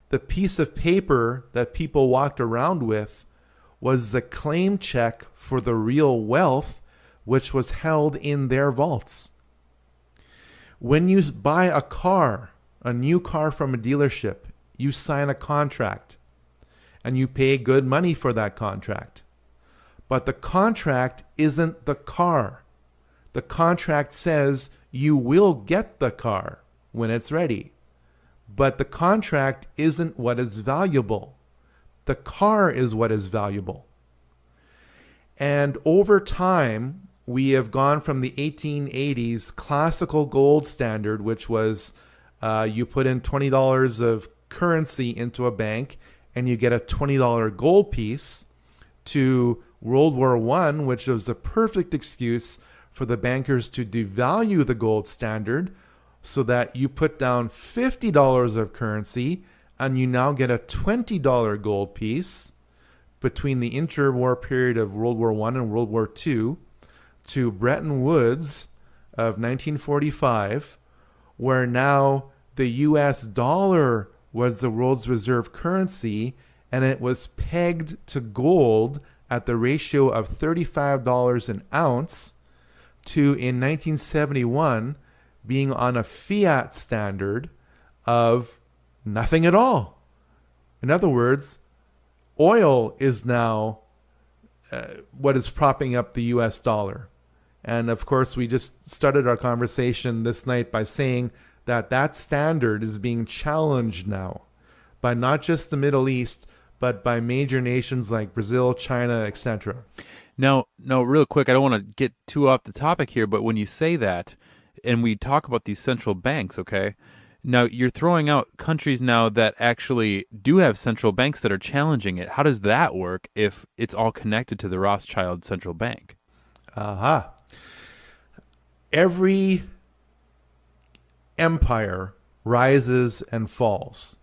the piece of paper that people walked around with was the claim check for the real wealth which was held in their vaults. When you buy a car, a new car from a dealership, you sign a contract and you pay good money for that contract. But the contract isn't the car. The contract says you will get the car when it's ready. But the contract isn't what is valuable. The car is what is valuable. And over time, we have gone from the 1880s classical gold standard, which was you put in $20 of currency into a bank and you get a $20 gold piece, to World War I, which was the perfect excuse for the bankers to devalue the gold standard so that you put down $50 of currency and you now get a $20 gold piece between the interwar period of World War I and World War II to Bretton Woods of 1945, where now the US dollar was the world's reserve currency and it was pegged to gold at the ratio of $35 an ounce, to in 1971 being on a fiat standard of nothing at all. In other words, oil is now what is propping up the US dollar. And of course, we just started our conversation this night by saying that that standard is being challenged now by not just the Middle East, but by major nations like Brazil, China, etc. Now, real quick, I don't want to get too off the topic here, but when you say that, and we talk about these central banks, okay, now you're throwing out countries now that actually do have central banks that are challenging it. How does that work if it's all connected to the Rothschild central bank? Aha. Every empire rises and falls.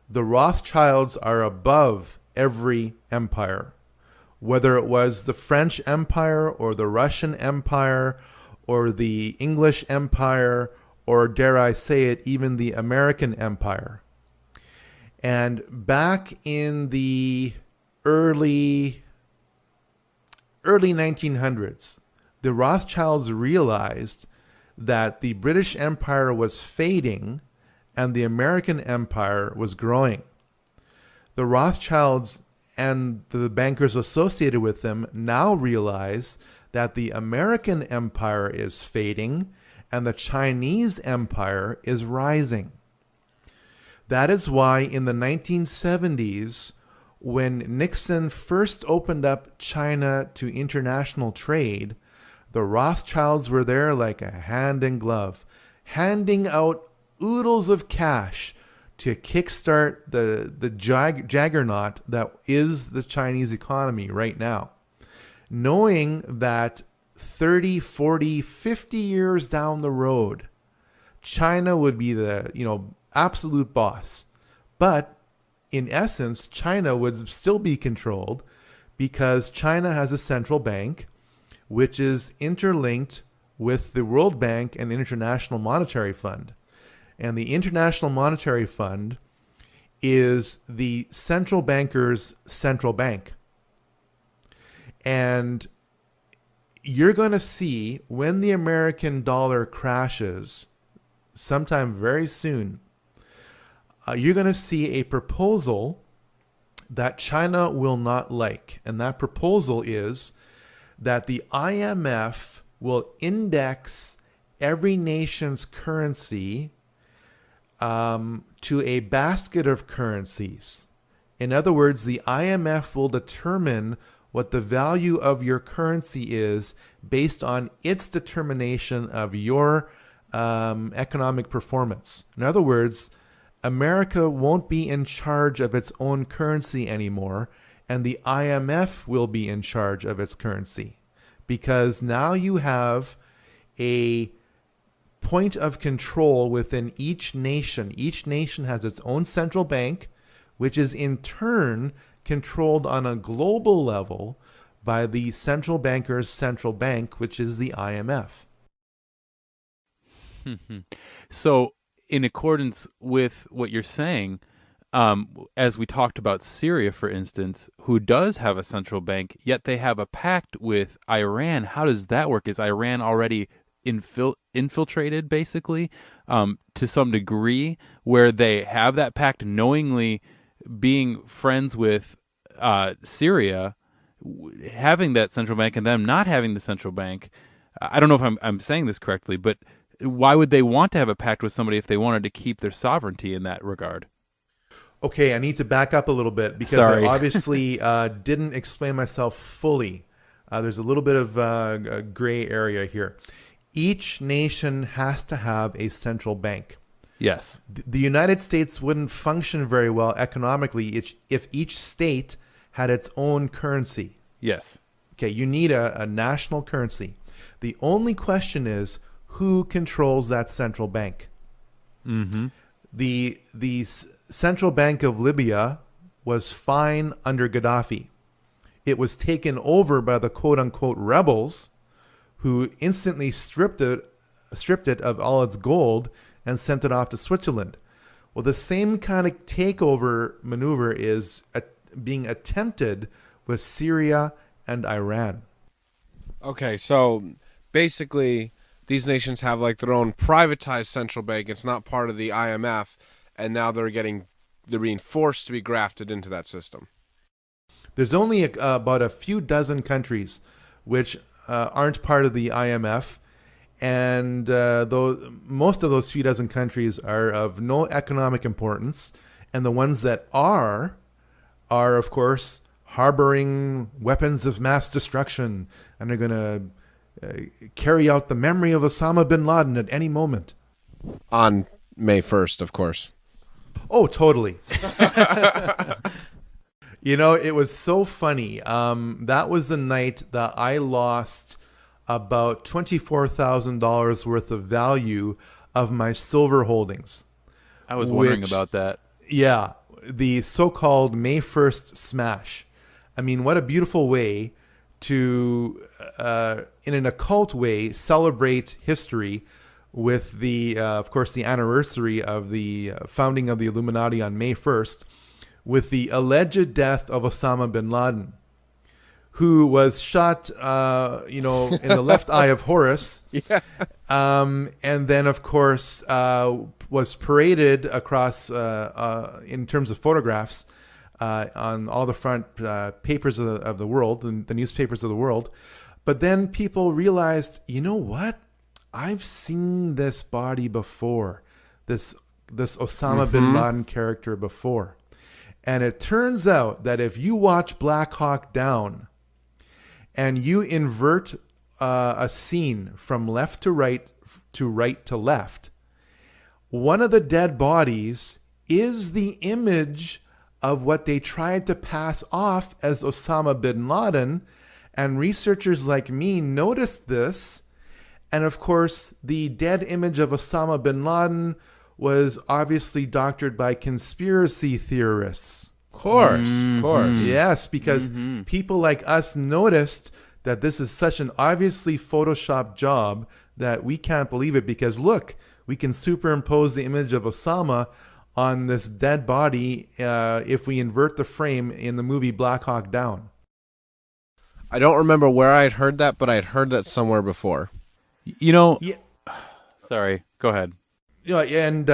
The Rothschilds are above every empire, whether it was the French Empire or the Russian Empire or the English Empire, or dare I say it, even the American Empire. And back in the early 1900s, the Rothschilds realized that the British Empire was fading and the American Empire was growing. The Rothschilds and the bankers associated with them now realize that the American Empire is fading and the Chinese Empire is rising. That is why in the 1970s, when Nixon first opened up China to international trade, the Rothschilds were there like a hand in glove, handing out oodles of cash to kickstart the juggernaut that is the Chinese economy right now, knowing that 30, 40, 50 years down the road, China would be the absolute boss. But in essence, China would still be controlled because China has a central bank which is interlinked with the World Bank and International Monetary Fund. And the International Monetary Fund is the central banker's central bank. And you're going to see when the American dollar crashes sometime very soon, you're going to see a proposal that China will not like. And that proposal is that the IMF will index every nation's currency to a basket of currencies. In other words, the IMF will determine what the value of your currency is based on its determination of your economic performance. In other words, America won't be in charge of its own currency anymore, and the IMF will be in charge of its currency, because now you have a point of control within each nation. Each nation has its own central bank, which is in turn controlled on a global level by the central banker's central bank, which is the IMF. So, in accordance with what you're saying, as we talked about Syria, for instance, who does have a central bank, yet they have a pact with Iran. How does that work? Is Iran already infiltrated, basically, to some degree, where they have that pact knowingly being friends with Syria, having that central bank, and them not having the central bank? I don't know if I'm saying this correctly, but why would they want to have a pact with somebody if they wanted to keep their sovereignty in that regard? Okay, I need to back up a little bit because Sorry. I obviously didn't explain myself fully. There's a little bit of a gray area here. Each nation has to have a central bank. Yes. The United States wouldn't function very well economically if each state had its own currency. Yes. Okay, you need a national currency. The only question is who controls that central bank. Mm-hmm. The Central Bank of Libya was fine under Gaddafi. It was taken over by the quote-unquote rebels, who instantly stripped it of all its gold and sent it off to Switzerland. Well, the same kind of takeover maneuver is being attempted with Syria and Iran. Okay, so basically these nations have like their own privatized central bank. It's not part of the IMF, and now they're being forced to be grafted into that system. There's only about a few dozen countries which aren't part of the IMF, and most of those few dozen countries are of no economic importance, and the ones that are of course harboring weapons of mass destruction and are going to carry out the memory of Osama bin Laden at any moment. On May 1st, of course. Oh, totally. You know, it was so funny. That was the night that I lost about $24,000 worth of value of my silver holdings. I was wondering about that. Yeah, the so-called May 1st smash. I mean, what a beautiful way to, in an occult way, celebrate history with of course, the anniversary of the founding of the Illuminati on May 1st, with the alleged death of Osama bin Laden, who was shot, in the left eye of Horus. Yeah. And then, of course, was paraded across, in terms of photographs, on all the front papers of the world, the newspapers of the world. But then people realized, you know what? I've seen this body before, this Osama bin Laden character before. And it turns out that if you watch Black Hawk Down and you invert a scene from left to right to left, one of the dead bodies is the image of what they tried to pass off as Osama bin Laden. And researchers like me noticed this. And of course, the dead image of Osama bin Laden was obviously doctored by conspiracy theorists. Of course. Yes, because people like us noticed that this is such an obviously Photoshopped job that we can't believe it, because look, we can superimpose the image of Osama on this dead body if we invert the frame in the movie Black Hawk Down. I don't remember where I had heard that, but I had heard that somewhere before. Yeah. Sorry, go ahead. Yeah, and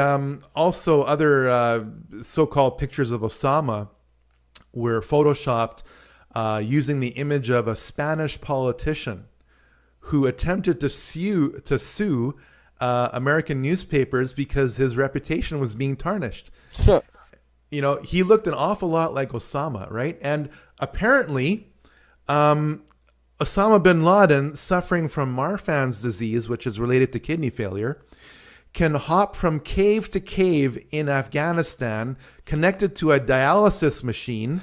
also other so-called pictures of Osama were photoshopped using the image of a Spanish politician who attempted to sue American newspapers because his reputation was being tarnished. You know, he looked an awful lot like Osama, right? And apparently, Osama bin Laden, suffering from Marfan's disease, which is related to kidney failure, can hop from cave to cave in Afghanistan, connected to a dialysis machine,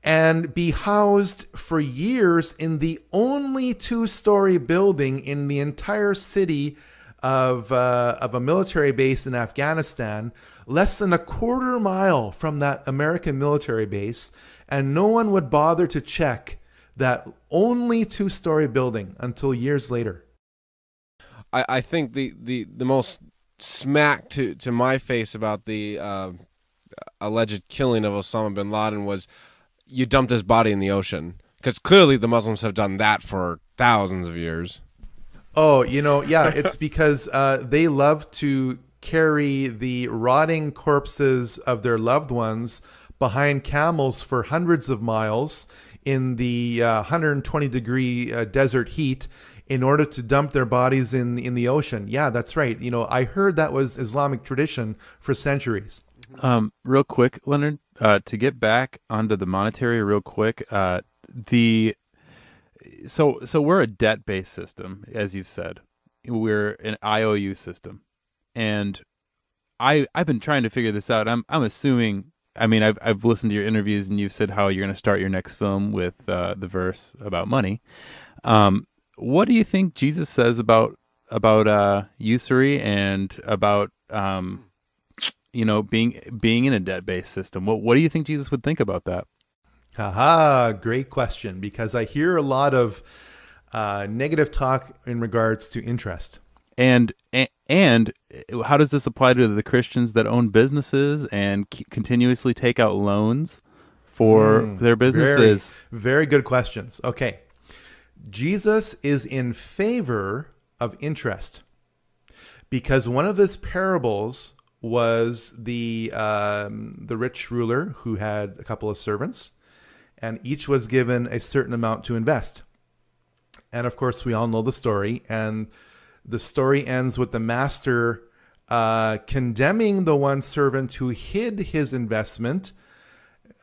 and be housed for years in the only two-story building in the entire city of a military base in Afghanistan, less than a quarter mile from that American military base, and no one would bother to check that only two-story building until years later. I think the most smack to my face about the alleged killing of Osama bin Laden was you dumped his body in the ocean. Because clearly the Muslims have done that for thousands of years. Oh, yeah, it's because they love to carry the rotting corpses of their loved ones behind camels for hundreds of miles in the 120-degree desert heat in order to dump their bodies in the ocean. Yeah, that's right. I heard that was Islamic tradition for centuries. Real quick, Leonard, to get back onto the monetary real quick, so we're a debt-based system, as you've said. We're an IOU system. And I've been trying to figure this out. I'm assuming, I mean, I've listened to your interviews and you've said how you're going to start your next film with the verse about money. What do you think Jesus says about usury and about being in a debt-based system? What do you think Jesus would think about that? Haha, great question, because I hear a lot of negative talk in regards to interest. And how does this apply to the Christians that own businesses and continuously take out loans for their businesses? Very, very good questions. Okay. Jesus is in favor of interest because one of his parables was the rich ruler who had a couple of servants, and each was given a certain amount to invest. And of course, we all know the story. And the story ends with the master condemning the one servant who hid his investment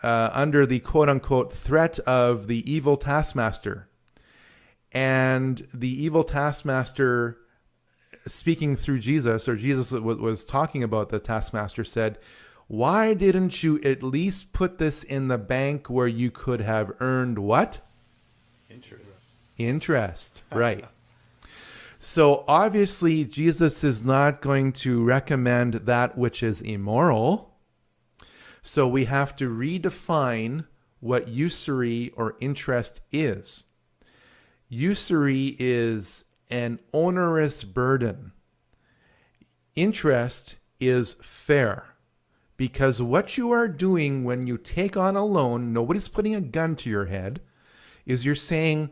under the quote-unquote threat of the evil taskmaster. And the evil taskmaster, speaking through Jesus, or Jesus was talking about the taskmaster, said, "Why didn't you at least put this in the bank where you could have earned what? Interest, right. So obviously Jesus is not going to recommend that which is immoral. So we have to redefine what usury or interest is. Usury is an onerous burden. Interest is fair. Because what you are doing when you take on a loan, nobody's putting a gun to your head, is you're saying,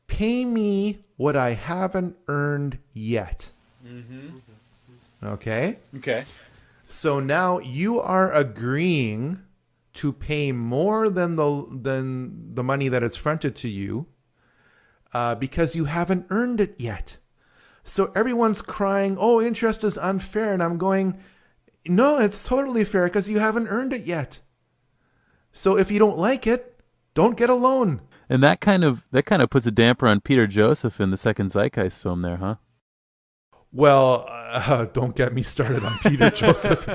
pay me what I haven't earned yet. Mm-hmm. Okay? Okay. So now you are agreeing to pay more than the money that is fronted to you because you haven't earned it yet. So everyone's crying, oh, interest is unfair. And I'm going, no, it's totally fair because you haven't earned it yet. So if you don't like it, don't get a loan. And that kind of puts a damper on Peter Joseph in the second Zeitgeist film there, huh? Well, don't get me started on Peter Joseph.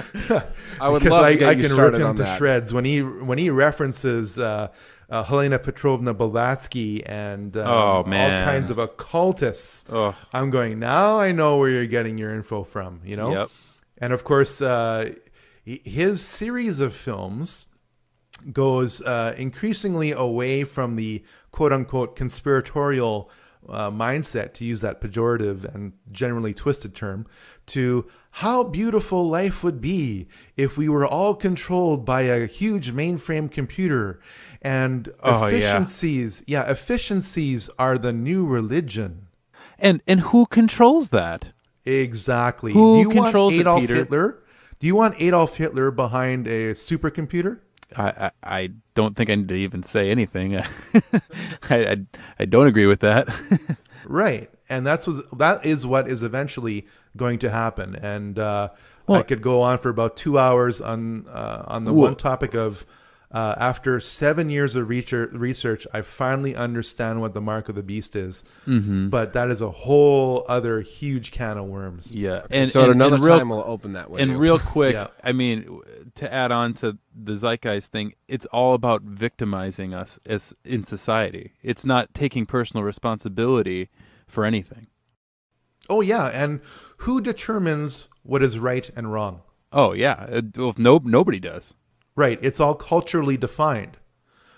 I would love to get I you can started rip him on to that. shreds when he references Helena Petrovna Blavatsky and all kinds of occultists. Oh. I'm going, now I know where you're getting your info from, Yep. And of course, his series of films goes increasingly away from the quote-unquote conspiratorial mindset, to use that pejorative and generally twisted term, to how beautiful life would be if we were all controlled by a huge mainframe computer. And efficiencies, efficiencies are the new religion. And who controls that? Exactly. Who Do you controls want Adolf it, Peter? Hitler? Do you want Adolf Hitler behind a supercomputer? I don't think I need to even say anything. I don't agree with that. Right. And that is what is eventually going to happen. And I could go on for about 2 hours on the one topic of after 7 years of research, I finally understand what the mark of the beast is. Mm-hmm. But that is a whole other huge can of worms. Yeah. Okay, so at another time we'll open that window. And real quick, I mean, to add on to the Zeitgeist thing, it's all about victimizing us as in society. It's not taking personal responsibility for anything. Oh, yeah. And who determines what is right and wrong? Oh, yeah. Well, nobody does. Right. It's all culturally defined.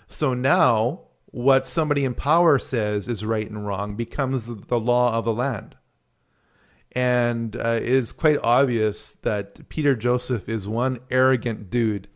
So now what somebody in power says is right and wrong becomes the law of the land. And it is quite obvious that Peter Joseph is one arrogant dude.